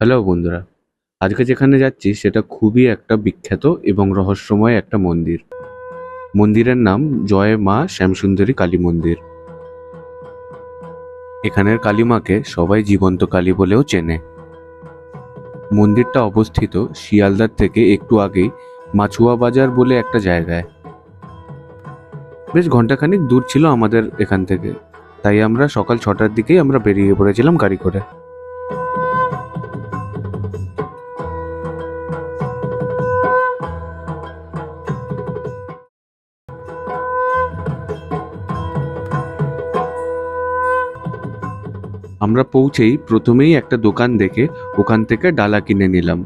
Hello বন্ধুরা, আজকে যেখানে যাচ্ছি সেটা খুবই একটা বিখ্যাত এবং রহস্যময় একটা মন্দির। মন্দিরের নাম জয় মা শ্যামসুন্দরী কালী মন্দির। এখানের কালী মাকে সবাই জীবন্ত কালী বলেও চেনে। মন্দিরটা অবস্থিত শিয়ালদার থেকে একটু আগেই মাছুয়া বাজার বলে একটা জায়গায়। বেশ ঘন্টাখানিক দূর ছিল আমাদের এখান থেকে, তাই আমরা সকাল 6টার দিকেই আমরা বেরিয়ে পড়েছিলাম গাড়ি করে। আমরা পৌঁছেই প্রথমেই একটা দোকান দেখে ওখান থেকে ডালা কিনে নিলাম।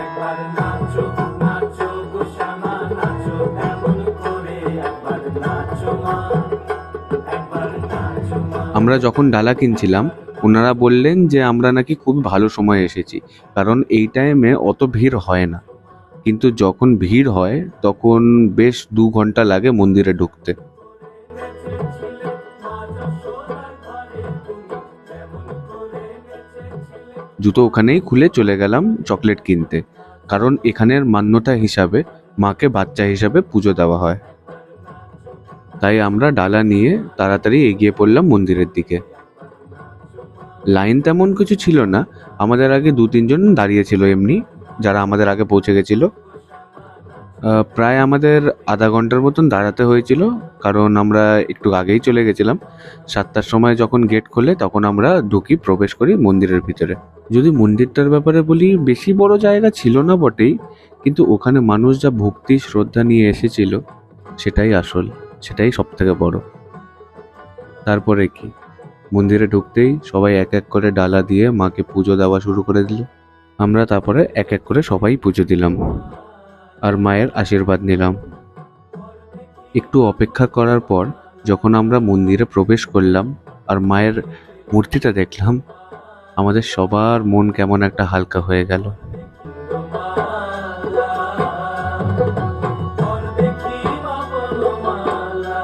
একবার নাচো নাচো গো শ্যামা নাচো এমন করে একবার নাচো মা একবার নাচো মা। আমরা যখন ডালা কিনছিলাম ওনারা বললেন যে আমরা নাকি খুব ভালো সময় এসেছি, কারণ এই টাইমে অত ভিড় হয় না। কিন্তু যখন ভিড় হয় তখন বেশ 2 ঘন্টা লাগে মন্দিরে ঢুকতে। নেচেছিলে মা যশোদার ঘরে তুমি এমন করে নেচেছিলে। জুতো ওখানেই খুলে চলে গেলাম চকলেট কিনতে, কারণ এখানের মান্যতা হিসাবে মাকে বাচ্চা হিসাবে পুজো দেওয়া হয়। তাই আমরা ডালা নিয়ে তাড়াতাড়ি এগিয়ে পড়লাম মন্দিরের দিকে। লাইন তেমন কিছু ছিল না, আমাদের আগে 2-3 জন দাঁড়িয়ে ছিল এমনি, যারা আমাদের আগে পৌঁছে গেছিল। প্রায় আমাদের আধা ঘন্টার মতন দাঁড়াতে হয়েছিল, কারণ আমরা একটু আগেই চলে গেছিলাম। 7টার সময় যখন গেট খোলে তখন আমরা প্রবেশ করি মন্দিরের ভিতরে। যদি মন্দিরটার ব্যাপারে বলি, বেশি বড় জায়গা ছিল না বটেই, কিন্তু ওখানে মানুষ যা ভক্তি শ্রদ্ধা নিয়ে এসেছিল সেটাই আসল, সেটাই সব থেকে বড়। তারপরে কি, মন্দিরে ঢুকতেই সবাই এক এক করে ডালা দিয়ে মাকে পুজো দেওয়া শুরু করে দিল। আমরা তারপরে এক এক করে সবাই পুজো দিলাম আর মায়ের আশীর্বাদ নিলাম। একটু অপেক্ষা করার পর যখন আমরা মন্দিরে প্রবেশ করলাম আর মায়ের মূর্তিটা দেখলাম, আমাদের সবার মন কেমন একটা হালকা হয়ে গেল। ওর দেখি মা বলো মালা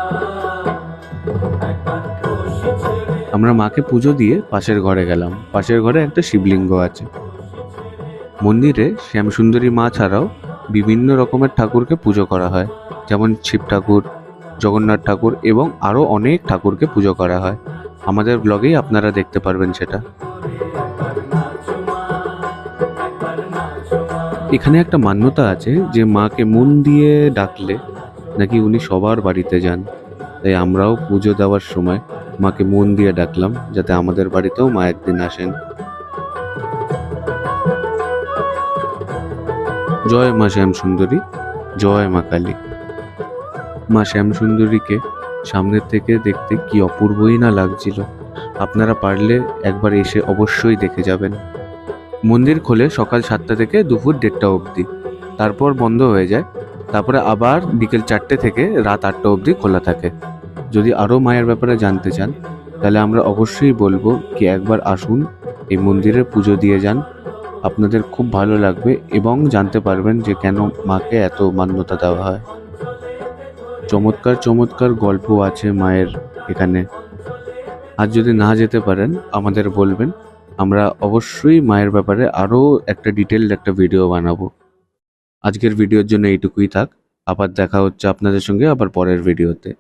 একবার খুশি ছেড়ে আমরা মাকে পুজো দিয়ে পাশের ঘরে গেলাম। পাশের ঘরে একটা শিবলিঙ্গ আছে। মন্দিরে শ্যামসুন্দরী মা ছাড়াও বিভিন্ন রকমের ঠাকুরকে পুজো করা হয়, যেমন শিব ঠাকুর, জগন্নাথ ঠাকুর এবং আরও অনেক ঠাকুরকে পুজো করা হয়। আমাদের ব্লগেই আপনারা দেখতে পারবেন সেটা। একবার নাচো মা একবার নাচো মা। এখানে একটা মান্যতা আছে যে মাকে মন দিয়ে ডাকলে নাকি উনি সবার বাড়িতে যান। তাই আমরাও পুজো দেওয়ার সময় মাকে মন দিয়ে ডাকলাম, যাতে আমাদের বাড়িতেও মা একদিন আসেন। জয় মা শ্যামসুন্দরী, জয় মা কালী। মা শ্যামসুন্দরীকে সামনের থেকে দেখতে কি অপূর্বই না লাগছিল। আপনারা পারলে একবার এসে অবশ্যই দেখে যাবেন। মন্দির খোলে সকাল 7টা থেকে দুপুর 1:30 অবধি, তারপর বন্ধ হয়ে যায়। তারপরে আবার বিকেল 4টে থেকে রাত 8টা অবধি খোলা থাকে। যদি আরও মায়ের ব্যাপারে জানতে চান তাহলে আমরা অবশ্যই বলবো কি একবার আসুন, এই মন্দিরে পুজো দিয়ে যান। আপনাদের খুব ভালো লাগবে এবং জানতে পারবেন যে কেন মাকে এত মান্যতা দেওয়া হয়। চমৎকার চমৎকার গল্প আছে মায়ের এখানে। আর যদি না যেতে পারেন আমাদের বলবেন, আমরা অবশ্যই মায়ের ব্যাপারে আরও একটা ডিটেলড একটা ভিডিও বানাবো। আজকের ভিডিওর জন্য এইটুকুই থাক। আবার দেখা হচ্ছে আপনাদের সঙ্গে আবার পরের ভিডিওতে।